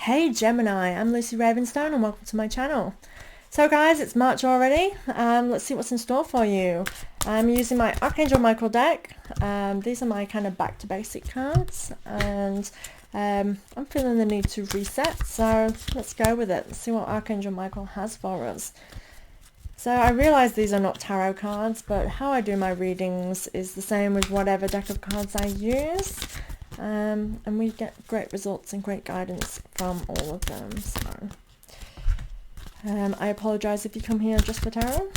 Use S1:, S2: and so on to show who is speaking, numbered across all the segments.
S1: Hey Gemini, I'm Lucy Ravenstone and welcome to my channel. So guys, it's March already. Let's see what's in store for you. I'm using my Archangel Michael deck. These are my kind of back to basic cards, and I'm feeling the need to reset, so let's go with it. Let's see what Archangel Michael has for us. So I realize these are not tarot cards, but how I do my readings is the same with whatever deck of cards I use. And we get great results and great guidance from all of them. So I apologize if you come here just for tarot.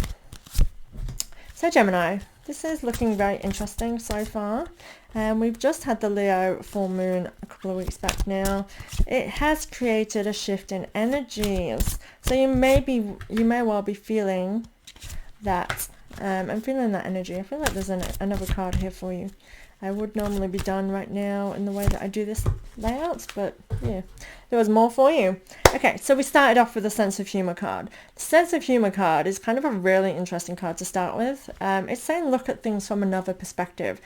S1: So Gemini, this is looking very interesting so far. We've just had the Leo full moon a couple of weeks back now. It has created a shift in energies. So you may well be feeling that. I'm feeling that energy. I feel like there's another card here for you. I would normally be done right now in the way that I do this layout, but yeah, there was more for you. Okay, so we started off with the sense of humor card. The sense of humor card is kind of a really interesting card to start with. It's saying look at things from another perspective.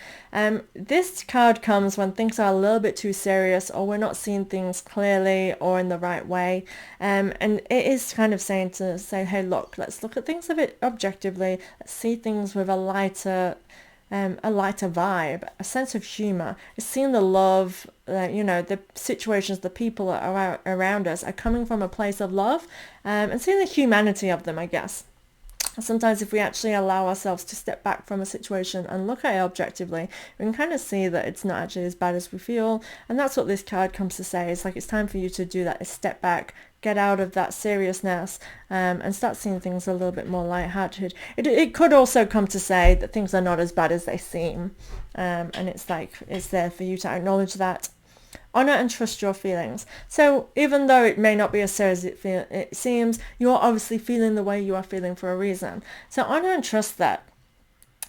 S1: This card comes when things are a little bit too serious, or we're not seeing things clearly or in the right way. And it is kind of saying to say, hey, look, let's look at things a bit objectively. Let's see things with a lighter vibe, a sense of humor. It's seeing the love, the situations, the people around us are coming from a place of love, and seeing the humanity of them, I guess. Sometimes if we actually allow ourselves to step back from a situation and look at it objectively, we can kind of see that it's not actually as bad as we feel. And that's what this card comes to say. It's like it's time for you to do that, is step back, get out of that seriousness, and start seeing things a little bit more lighthearted. It could also come to say that things are not as bad as they seem. And it's like, it's there for you to acknowledge that. Honor and trust your feelings. So even though it may not be as serious as it seems, you're obviously feeling the way you are feeling for a reason. So honor and trust that.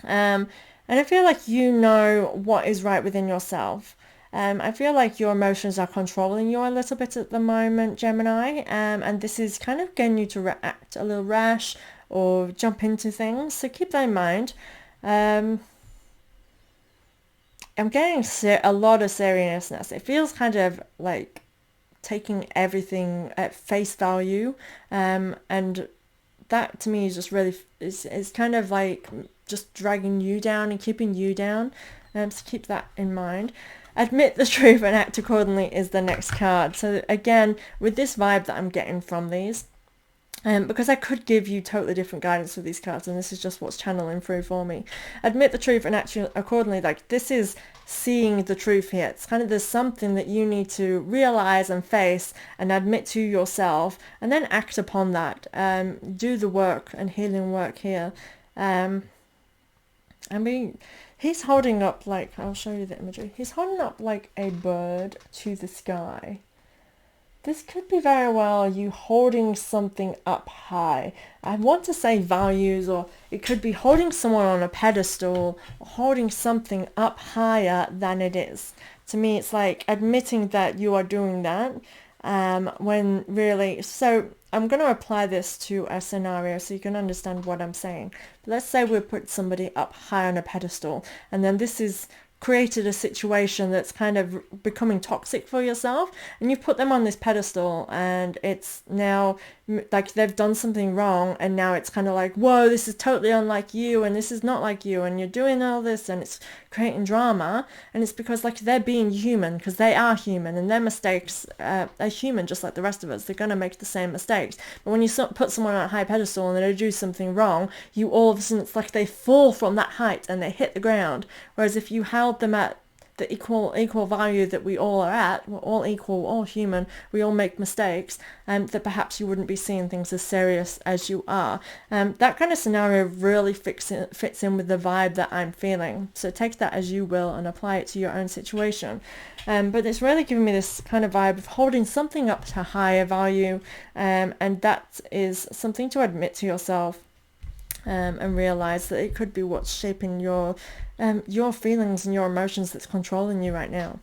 S1: And I feel like you know what is right within yourself. I feel like your emotions are controlling you a little bit at the moment, Gemini. And this is kind of getting you to react a little rash or jump into things. So keep that in mind. I'm getting a lot of seriousness. It feels kind of like taking everything at face value, and that to me is just really is kind of like just dragging you down and keeping you down. So keep that in mind. Admit the truth and act accordingly is the next card. So again, with this vibe that I'm getting from these, because I could give you totally different guidance with these cards, and this is just what's channeling through for me. Admit the truth and act accordingly. Like, this is seeing the truth here. It's kind of, there's something that you need to realize and face and admit to yourself, and then act upon that. Do the work and healing work here. I mean, he's holding up, like, I'll show you the imagery. He's holding up like a bird to the sky. This could be very well you holding something up high. I want to say values, or it could be holding someone on a pedestal, or holding something up higher than it is. To me, it's like admitting that you are doing that, when really... So I'm going to apply this to a scenario so you can understand what I'm saying. Let's say we put somebody up high on a pedestal, and then this is created a situation that's kind of becoming toxic for yourself, and you put them on this pedestal, and it's now like they've done something wrong, and now it's kind of like, whoa, this is totally unlike you, and this is not like you, and you're doing all this, and it's creating drama. And it's because like they're being human, because they are human, and their mistakes are human just like the rest of us. They're going to make the same mistakes. But when you put someone on a high pedestal and they do something wrong, you all of a sudden, it's like they fall from that height and they hit the ground. Whereas if you held them at the equal value that we all are at, we're all equal, all human, we all make mistakes, that perhaps you wouldn't be seeing things as serious as you are. That kind of scenario really fits in with the vibe that I'm feeling. So take that as you will and apply it to your own situation. But it's really giving me this kind of vibe of holding something up to higher value, and that is something to admit to yourself. And realize that it could be what's shaping your feelings and your emotions that's controlling you right now.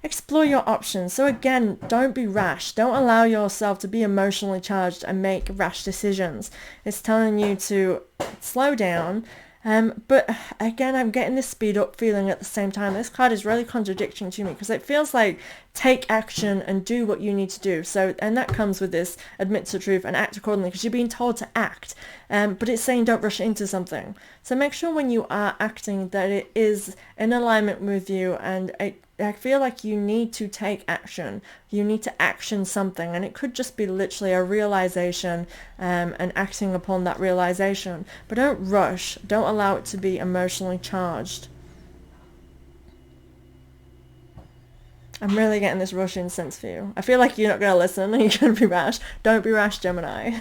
S1: Explore your options. So again, don't be rash. Don't allow yourself to be emotionally charged and make rash decisions. It's telling you to slow down, But again, I'm getting this speed up feeling at the same time. This card is really contradicting to me because it feels like take action and do what you need to do. So, and that comes with this admit to the truth and act accordingly because you're being told to act. But it's saying don't rush into something. So make sure when you are acting that it is in alignment with you, and I feel like you need to take action. You need to action something, and it could just be literally a realization and acting upon that realization. But don't rush. Don't allow it to be emotionally charged. I'm really getting this rushing sense for you. I feel like you're not going to listen and you're going to be rash. Don't be rash, Gemini.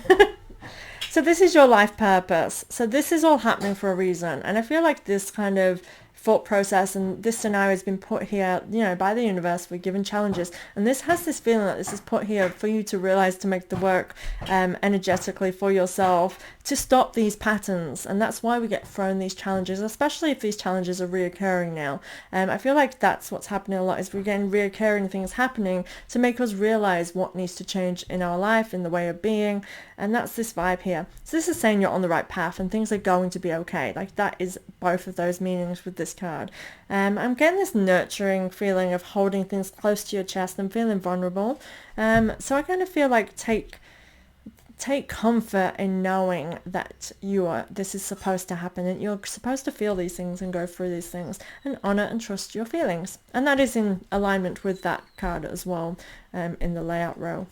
S1: So this is your life purpose. So this is all happening for a reason. And I feel like this kind of thought process and this scenario has been put here, by the universe. We're given challenges. And this has this feeling that this is put here for you to realize, to make the work energetically for yourself, to stop these patterns. And that's why we get thrown these challenges, especially if these challenges are reoccurring now. I feel like that's what's happening a lot, is we're getting reoccurring things happening to make us realize what needs to change in our life, in the way of being. And that's this vibe here. So this is saying you're on the right path and things are going to be okay. Like that is both of those meanings with this card. I'm getting this nurturing feeling of holding things close to your chest and feeling vulnerable. So I kind of feel like take comfort in knowing that this is supposed to happen and you're supposed to feel these things and go through these things, and honor and trust your feelings. And that is in alignment with that card as well, in the layout row.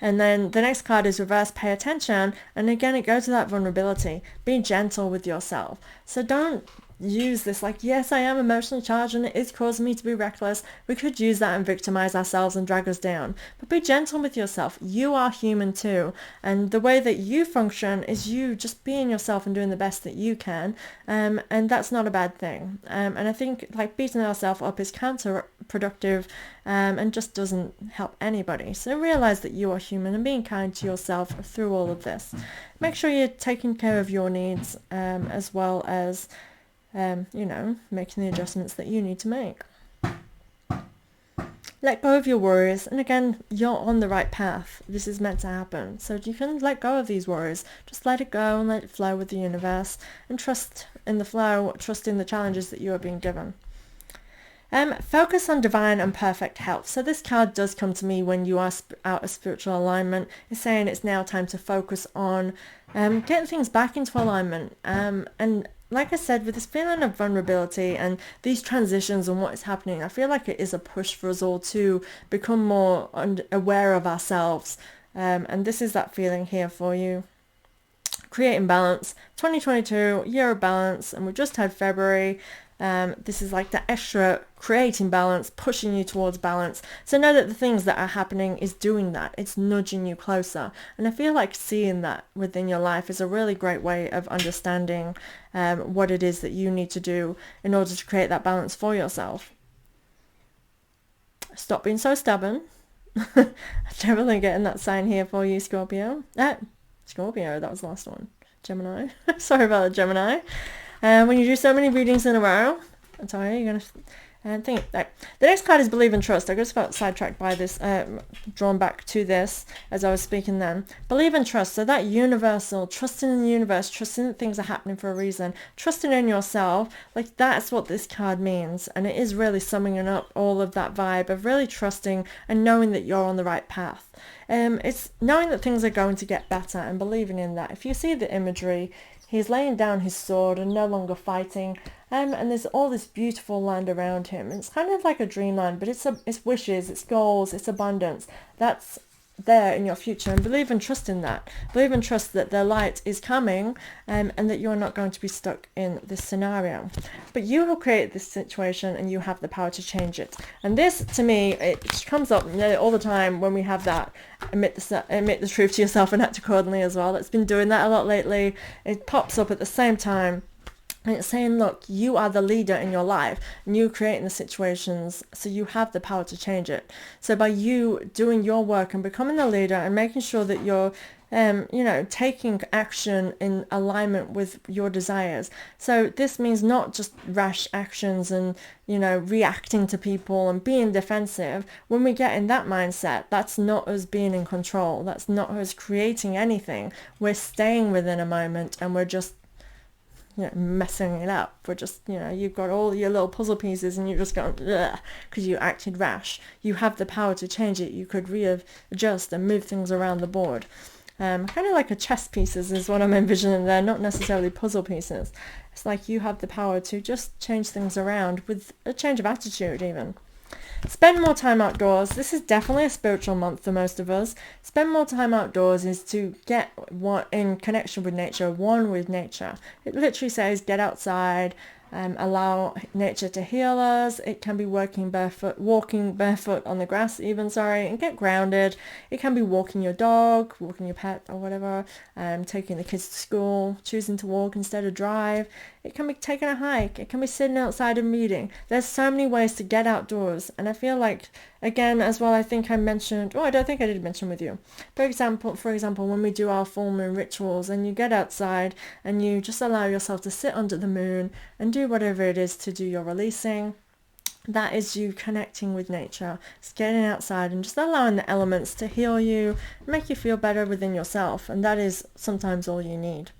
S1: And then the next card is reverse, pay attention. And again, it goes to that vulnerability. Be gentle with yourself. So don't use this like, yes, I am emotionally charged and it is causing me to be reckless. We could use that and victimize ourselves and drag us down. But be gentle with yourself. You are human too. And the way that you function is you just being yourself and doing the best that you can. And that's not a bad thing. And I think like beating ourselves up is counterproductive and just doesn't help anybody. So realize that you are human and being kind to yourself through all of this. Make sure you're taking care of your needs as well as making the adjustments that you need to make. Let go of your worries. And again, you're on the right path. This is meant to happen. So you can let go of these worries. Just let it go and let it flow with the universe. And trust in the flow, trust in the challenges that you are being given. Focus on divine and perfect health. So this card does come to me when you are out of spiritual alignment. It's saying it's now time to focus on getting things back into alignment. And like I said, with this feeling of vulnerability and these transitions and what is happening, I feel like it is a push for us all to become more aware of ourselves. And this is that feeling here for you. Creating balance. 2022, year of balance. And we've just had February. This is like the extra creating balance, pushing you towards balance. So know that the things that are happening is doing that. It's nudging you closer. And I feel like seeing that within your life is a really great way of understanding what it is that you need to do in order to create that balance for yourself. Stop being so stubborn. I'm definitely getting that sign here for you, Scorpio. Scorpio, that was the last one. Gemini. Sorry about that, Gemini. When you do so many readings in a row, I'm sorry, you're going to think. The next card is believe and trust. I just got sidetracked by this, drawn back to this as I was speaking then. Believe and trust. So that universal, trusting in the universe, trusting that things are happening for a reason, trusting in yourself, like that's what this card means. And it is really summing up all of that vibe of really trusting and knowing that you're on the right path. It's knowing that things are going to get better and believing in that. If you see the imagery, he's laying down his sword and no longer fighting, and there's all this beautiful land around him. It's kind of like a dreamland, but it's wishes, it's goals, it's abundance. That's there in your future, and believe and trust in that. Believe and trust that the light is coming, and that you're not going to be stuck in this scenario. But you have created this situation and you have the power to change it. And this, to me, it comes up all the time when we have that admit the truth to yourself and act accordingly as well. It's been doing that a lot lately. It pops up at the same time. And it's saying, look, you are the leader in your life and you're creating the situations, so you have the power to change it. So by you doing your work and becoming the leader and making sure that you're, taking action in alignment with your desires. So this means not just rash actions and, reacting to people and being defensive. When we get in that mindset, that's not us being in control. That's not us creating anything. We're staying within a moment and we're just messing it up. We're just, you've got all your little puzzle pieces and you're just going, ugh, because you acted rash. You have the power to change it. You could readjust and move things around the board. Kind of like a chess pieces is what I'm envisioning there, not necessarily puzzle pieces. It's like you have the power to just change things around with a change of attitude even. Spend more time outdoors. This is definitely a spiritual month for most of us. Spend more time outdoors is to get in connection with nature, one with nature. It literally says get outside, allow nature to heal us. It can be walking barefoot on the grass even, and get grounded. It can be walking your dog, walking your pet or whatever, taking the kids to school, choosing to walk instead of drive. It can be taking a hike. It can be sitting outside and reading. There's so many ways to get outdoors. And I feel like, again, as well, I think I mentioned, I don't think I did mention with you. For example, when we do our full moon rituals and you get outside and you just allow yourself to sit under the moon and do whatever it is to do your releasing, that is you connecting with nature. It's getting outside and just allowing the elements to heal you, make you feel better within yourself. And that is sometimes all you need.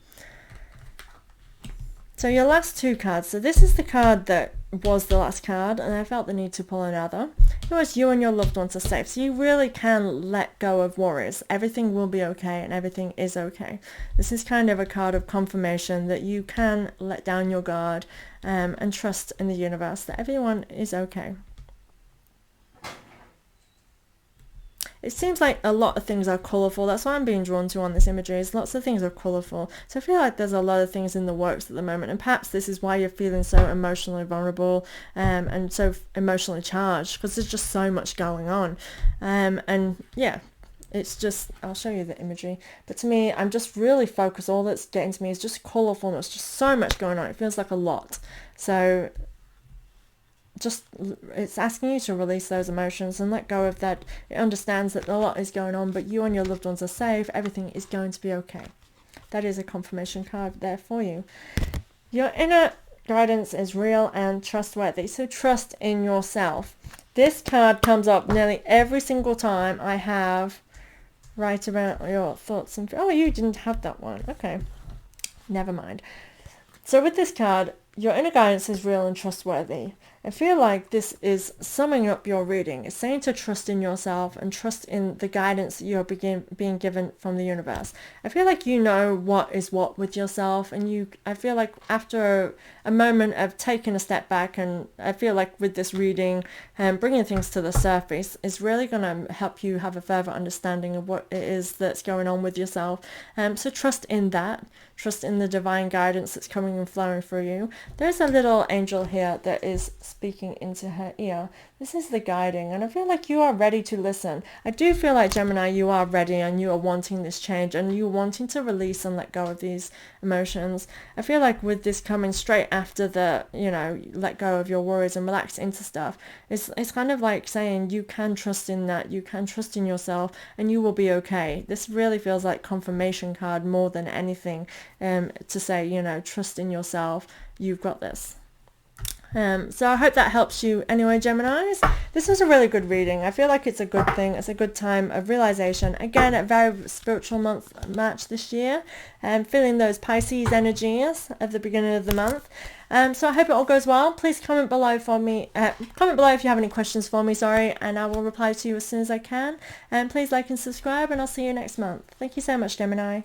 S1: So your last two cards. So this is the card that was the last card, and I felt the need to pull another. It was you and your loved ones are safe. So you really can let go of worries. Everything will be okay and everything is okay. This is kind of a card of confirmation that you can let down your guard and trust in the universe that everyone is okay. It seems like a lot of things are colourful. That's what I'm being drawn to on this imagery, is lots of things are colourful. So I feel like there's a lot of things in the works at the moment, and perhaps this is why you're feeling so emotionally vulnerable and so emotionally charged, because there's just so much going on. And yeah, it's just, I'll show you the imagery. But to me, I'm just really focused. All that's getting to me is just colourfulness, just so much going on. It feels like a lot. So it's asking you to release those emotions and let go of that. It understands that a lot is going on, but you and your loved ones are safe. Everything is going to be okay. That is a confirmation card there for you. Your inner guidance is real and trustworthy. So trust in yourself. This card comes up nearly every single time I have write about your thoughts and... Oh, you didn't have that one. Okay. Never mind. So with this card, your inner guidance is real and trustworthy. I feel like this is summing up your reading. It's saying to trust in yourself and trust in the guidance that you're being given from the universe. I feel like you know what is what with yourself, and I feel like after a moment of taking a step back, and I feel like with this reading and bringing things to the surface is really going to help you have a further understanding of what it is that's going on with yourself. So trust in that. Trust in the divine guidance that's coming and flowing through you. There's a little angel here that is speaking into her ear. This is the guiding, and I feel like you are ready to listen. I do feel like, Gemini, you are ready and you are wanting this change and you're wanting to release and let go of these emotions. I feel like with this coming straight after the, let go of your worries and relax into stuff, it's kind of like saying you can trust in that, you can trust in yourself, and you will be okay. This really feels like confirmation card more than anything, to say, trust in yourself, you've got this. So I hope that helps you anyway, Geminis. This was a really good reading. I feel like it's a good thing. It's a good time of realization. Again, a very spiritual March this year. Feeling those Pisces energies at the beginning of the month. So I hope it all goes well. Please comment below for me. Comment below if you have any questions for me, and I will reply to you as soon as I can. And please like and subscribe, and I'll see you next month. Thank you so much, Gemini.